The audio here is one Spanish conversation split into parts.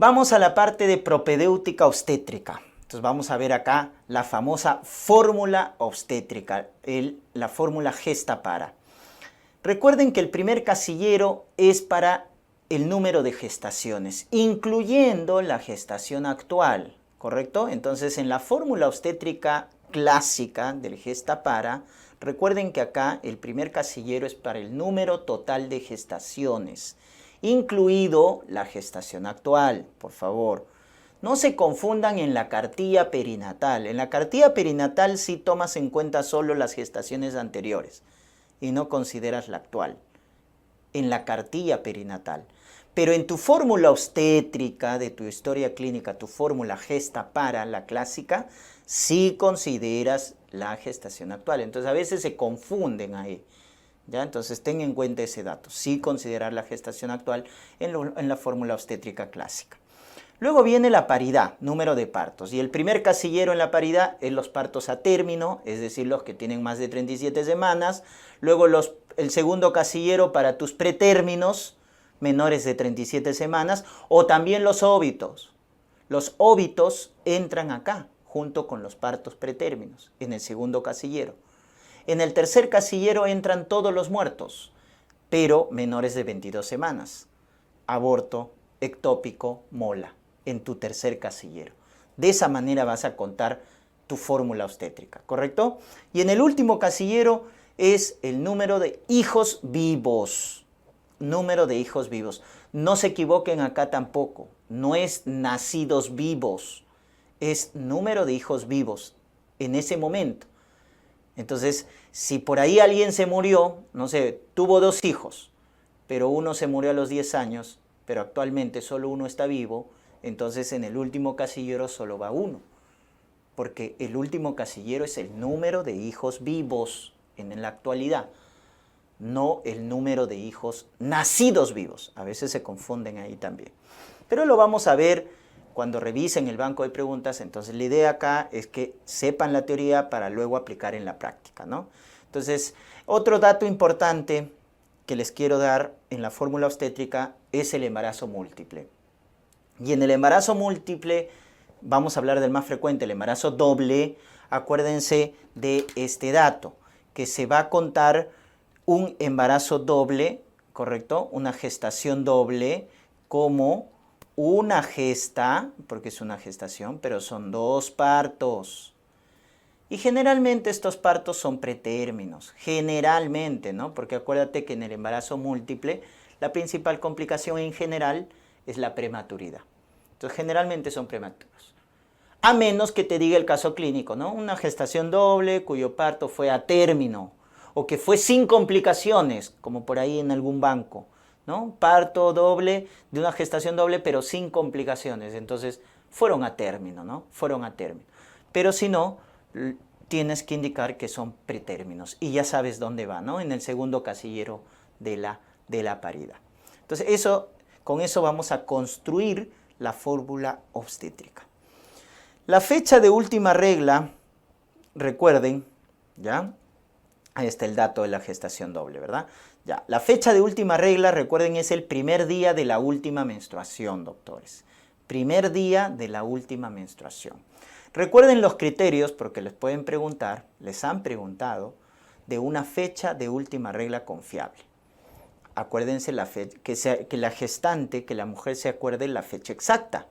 Vamos a la parte de propedéutica obstétrica. Entonces vamos a ver acá la famosa fórmula obstétrica, la fórmula gesta-para. Recuerden que el primer casillero es para el número de gestaciones, incluyendo la gestación actual, ¿correcto? Entonces en la fórmula obstétrica clásica del gesta-para, recuerden que acá el primer casillero es para el número total de gestaciones, incluido la gestación actual, por favor. No se confundan en la cartilla perinatal. En la cartilla perinatal sí tomas en cuenta solo las gestaciones anteriores y no consideras la actual. En la cartilla perinatal. Pero en tu fórmula obstétrica de tu historia clínica, tu fórmula gesta-para, la clásica, sí consideras la gestación actual. Entonces a veces se confunden ahí. ¿Ya? Entonces ten en cuenta ese dato, sí considerar la gestación actual en la fórmula obstétrica clásica. Luego viene la paridad, número de partos, y el primer casillero en la paridad es los partos a término, es decir, los que tienen más de 37 semanas. Luego el segundo casillero para tus pretérminos, menores de 37 semanas, o también los óbitos. Los óbitos entran acá, junto con los partos pretérminos, en el segundo casillero. En el tercer casillero entran todos los muertos, pero menores de 22 semanas. Aborto, ectópico, mola, en tu tercer casillero. De esa manera vas a contar tu fórmula obstétrica, ¿correcto? Y en el último casillero es el número de hijos vivos. Número de hijos vivos. No se equivoquen acá tampoco. No es nacidos vivos. Es número de hijos vivos en ese momento. Entonces, si por ahí alguien se murió, no sé, tuvo 2 hijos, pero uno se murió a los 10 años, pero actualmente solo uno está vivo, entonces en el último casillero solo va uno, porque el último casillero es el número de hijos vivos en la actualidad, no el número de hijos nacidos vivos. A veces se confunden ahí también. Pero lo vamos a ver cuando revisen el banco de preguntas. Entonces la idea acá es que sepan la teoría para luego aplicar en la práctica, ¿no? Entonces, otro dato importante que les quiero dar en la fórmula obstétrica es el embarazo múltiple. Y en el embarazo múltiple vamos a hablar del más frecuente, el embarazo doble. Acuérdense de este dato, que se va a contar un embarazo doble, ¿correcto? Una gestación doble como una gesta, porque es una gestación, pero son 2 partos. Y generalmente estos partos son pretérminos, generalmente, ¿no? Porque acuérdate que en el embarazo múltiple la principal complicación en general es la prematuridad. Entonces generalmente son prematuros. A menos que te diga el caso clínico, ¿no? Una gestación doble cuyo parto fue a término o que fue sin complicaciones, como por ahí en algún banco, ¿no? Parto doble de una gestación doble pero sin complicaciones. Entonces fueron a término, ¿no? Fueron a término. Pero si no, tienes que indicar que son pretérminos y ya sabes dónde va, ¿no? En el segundo casillero de la paridad. Entonces con eso vamos a construir la fórmula obstétrica. La fecha de última regla, recuerden, ¿ya? Ahí está el dato de la gestación doble, ¿verdad? Ya, la fecha de última regla, recuerden, es el primer día de la última menstruación, doctores. Primer día de la última menstruación. Recuerden los criterios, porque les pueden preguntar, les han preguntado, de una fecha de última regla confiable. Acuérdense que la gestante, que la mujer se acuerde la fecha exacta.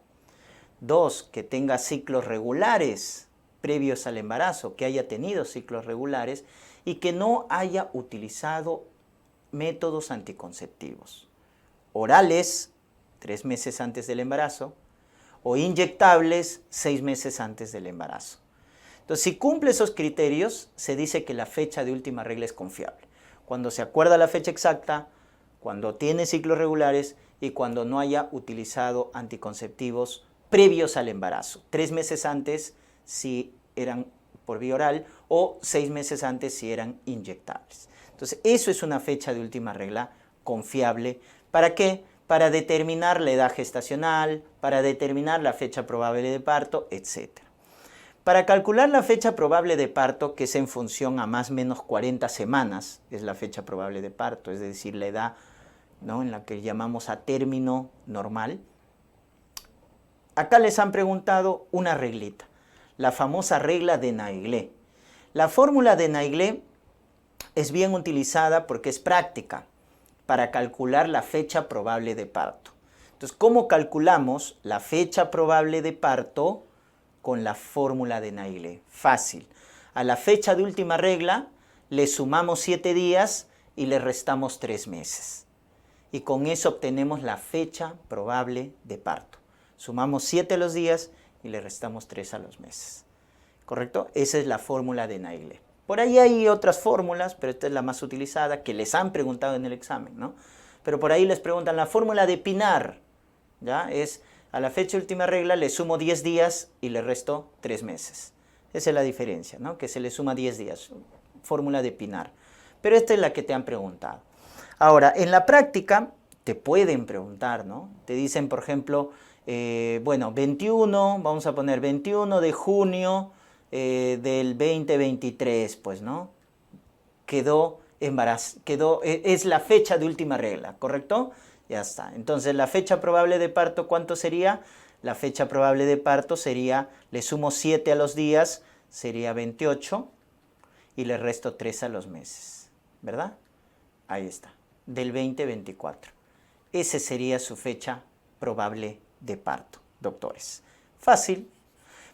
2, que tenga ciclos regulares previos al embarazo, que haya tenido ciclos regulares y que no haya utilizado métodos anticonceptivos orales 3 meses antes del embarazo o inyectables 6 meses antes del embarazo. Entonces, si cumple esos criterios, se dice que la fecha de última regla es confiable. Cuando se acuerda la fecha exacta, cuando tiene ciclos regulares y cuando no haya utilizado anticonceptivos previos al embarazo. 3 meses antes si eran por vía oral o 6 meses antes si eran inyectables. Entonces, eso es una fecha de última regla confiable. ¿Para qué? Para determinar la edad gestacional, para determinar la fecha probable de parto, etc. Para calcular la fecha probable de parto, que es en función a más o menos 40 semanas, es la fecha probable de parto, es decir, la edad, ¿no?, en la que llamamos a término normal, acá les han preguntado una reglita, la famosa regla de Naegele. La fórmula de Naegele es bien utilizada porque es práctica para calcular la fecha probable de parto. Entonces, ¿cómo calculamos la fecha probable de parto? Con la fórmula de Naegele. Fácil. A la fecha de última regla le sumamos 7 días y le restamos 3 meses. Y con eso obtenemos la fecha probable de parto. Sumamos 7 a los días y le restamos 3 a los meses. ¿Correcto? Esa es la fórmula de Naegele. Por ahí hay otras fórmulas, pero esta es la más utilizada, que les han preguntado en el examen, ¿no? Pero por ahí les preguntan la fórmula de Pinar, ¿ya? Es a la fecha de última regla le sumo 10 días y le resto 3 meses. Esa es la diferencia, ¿no? Que se le suma 10 días. Fórmula de Pinar. Pero esta es la que te han preguntado. Ahora, en la práctica te pueden preguntar, ¿no? Te dicen, por ejemplo, 21, vamos a poner 21 de junio del 2023, pues, ¿no? Es la fecha de última regla, ¿correcto? Ya está. Entonces, la fecha probable de parto, ¿cuánto sería? La fecha probable de parto sería, le sumo 7 a los días, sería 28, y le resto 3 a los meses, ¿verdad? Ahí está, del 2024. Esa sería su fecha probable de parto, doctores. Fácil,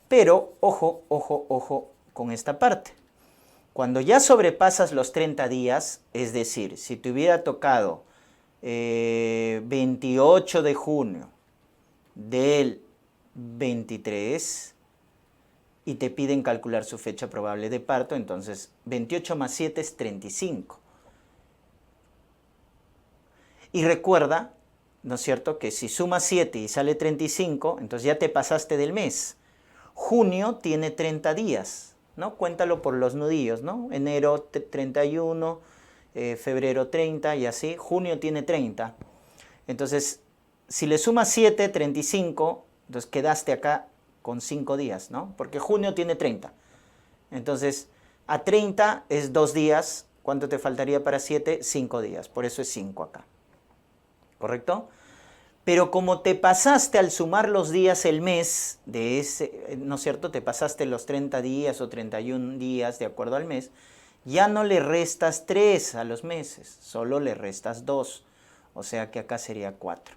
pero ojo, ojo, ojo con esta parte. Cuando ya sobrepasas los 30 días, es decir, si te hubiera tocado 28 de junio del 23 y te piden calcular su fecha probable de parto, entonces 28 más 7 es 35. Y recuerda, ¿no es cierto?, que si sumas 7 y sale 35, entonces ya te pasaste del mes. Junio tiene 30 días, ¿no? Cuéntalo por los nudillos, ¿no? Enero 31, febrero 30 y así. Junio tiene 30. Entonces, si le sumas 7, 35, entonces quedaste acá con 5 días, ¿no? Porque junio tiene 30. Entonces, a 30 es 2 días. ¿Cuánto te faltaría para 7? 5 días. Por eso es 5 acá. ¿Correcto? Pero como te pasaste al sumar los días el mes de ese, ¿no es cierto? Te pasaste los 30 días o 31 días de acuerdo al mes, ya no le restas 3 a los meses, solo le restas 2. O sea que acá sería 4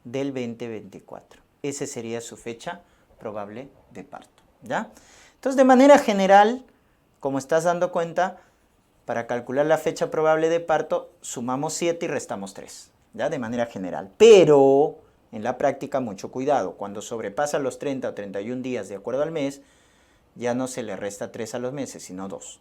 del 2024. Esa sería su fecha probable de parto, ¿ya? Entonces, de manera general, como estás dando cuenta, para calcular la fecha probable de parto, sumamos 7 y restamos 3. ¿Ya? De manera general. Pero en la práctica, mucho cuidado. Cuando sobrepasa los 30 o 31 días de acuerdo al mes, ya no se le resta 3 a los meses, sino 2.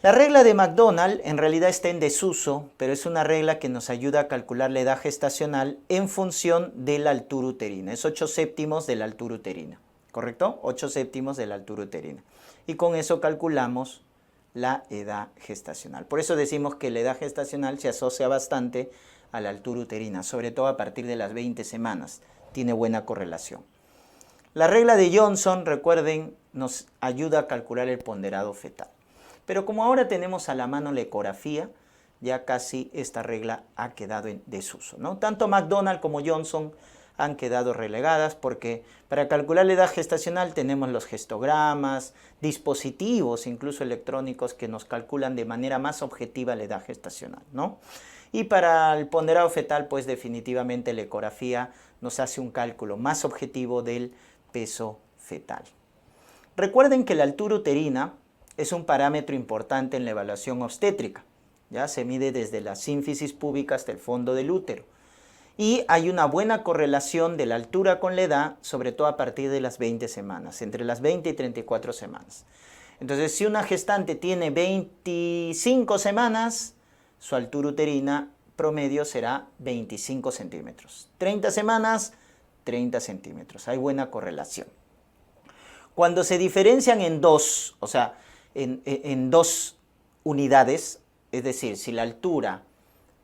La regla de McDonald en realidad está en desuso, pero es una regla que nos ayuda a calcular la edad gestacional en función de la altura uterina. Es 8/7 de la altura uterina, ¿correcto? 8/7 de la altura uterina. Y con eso calculamos la edad gestacional. Por eso decimos que la edad gestacional se asocia bastante a la altura uterina, sobre todo a partir de las 20 semanas. Tiene buena correlación. La regla de Johnson, recuerden, nos ayuda a calcular el ponderado fetal. Pero como ahora tenemos a la mano la ecografía, ya casi esta regla ha quedado en desuso, ¿no? Tanto McDonald como Johnson han quedado relegadas porque para calcular la edad gestacional tenemos los gestogramas, dispositivos incluso electrónicos que nos calculan de manera más objetiva la edad gestacional, ¿no? Y para el ponderado fetal, pues definitivamente la ecografía nos hace un cálculo más objetivo del peso fetal. Recuerden que la altura uterina es un parámetro importante en la evaluación obstétrica. Ya se mide desde la sínfisis púbica hasta el fondo del útero. Y hay una buena correlación de la altura con la edad, sobre todo a partir de las 20 semanas, entre las 20 y 34 semanas. Entonces, si una gestante tiene 25 semanas, su altura uterina promedio será 25 centímetros. 30 semanas, 30 centímetros. Hay buena correlación. Cuando se diferencian en dos, o sea, en dos unidades, es decir, si la altura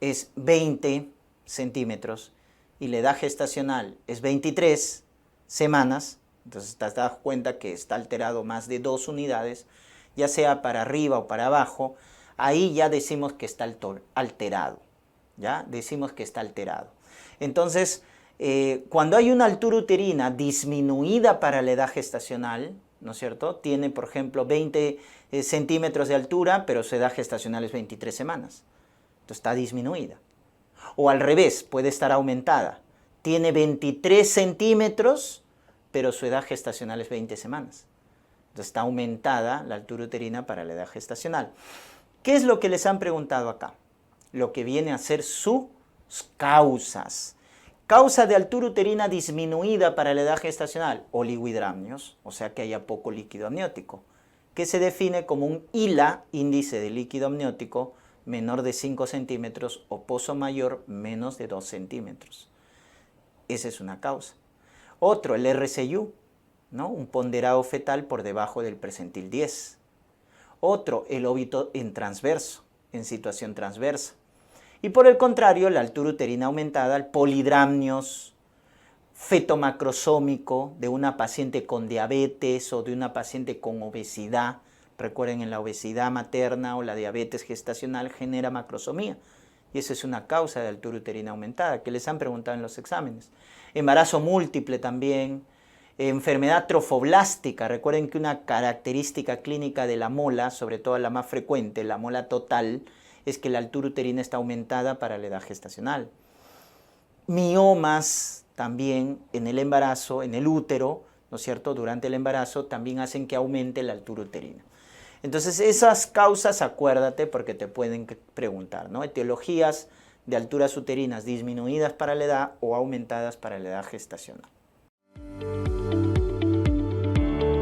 es 20 centímetros y la edad gestacional es 23 semanas, entonces te das cuenta que está alterado más de 2 unidades, ya sea para arriba o para abajo, ahí ya decimos que está alterado, ¿ya? Decimos que está alterado. Entonces, Cuando hay una altura uterina disminuida para la edad gestacional, ¿no es cierto? Tiene, por ejemplo, 20 centímetros de altura, pero su edad gestacional es 23 semanas. Entonces está disminuida. O al revés, puede estar aumentada. Tiene 23 centímetros, pero su edad gestacional es 20 semanas. Entonces está aumentada la altura uterina para la edad gestacional. ¿Qué es lo que les han preguntado acá? Lo que viene a ser sus causas. Causa de altura uterina disminuida para la edad gestacional, oligohidramnios, o sea que haya poco líquido amniótico, que se define como un ILA, índice de líquido amniótico, menor de 5 centímetros o pozo mayor menos de 2 centímetros. Esa es una causa. Otro, el RCU, ¿no? Un ponderado fetal por debajo del percentil 10. Otro, el óbito en transverso, en situación transversa. Y por el contrario, la altura uterina aumentada, el polidramnios, feto macrosómico de una paciente con diabetes o de una paciente con obesidad. Recuerden, en la obesidad materna o la diabetes gestacional genera macrosomía. Y esa es una causa de altura uterina aumentada, que les han preguntado en los exámenes. Embarazo múltiple también. Enfermedad trofoblástica. Recuerden que una característica clínica de la mola, sobre todo la más frecuente, la mola total, es que la altura uterina está aumentada para la edad gestacional. Miomas también en el embarazo, en el útero, ¿no es cierto? Durante el embarazo también hacen que aumente la altura uterina. Entonces esas causas, acuérdate, porque te pueden preguntar, ¿no? Etiologías de alturas uterinas disminuidas para la edad o aumentadas para la edad gestacional.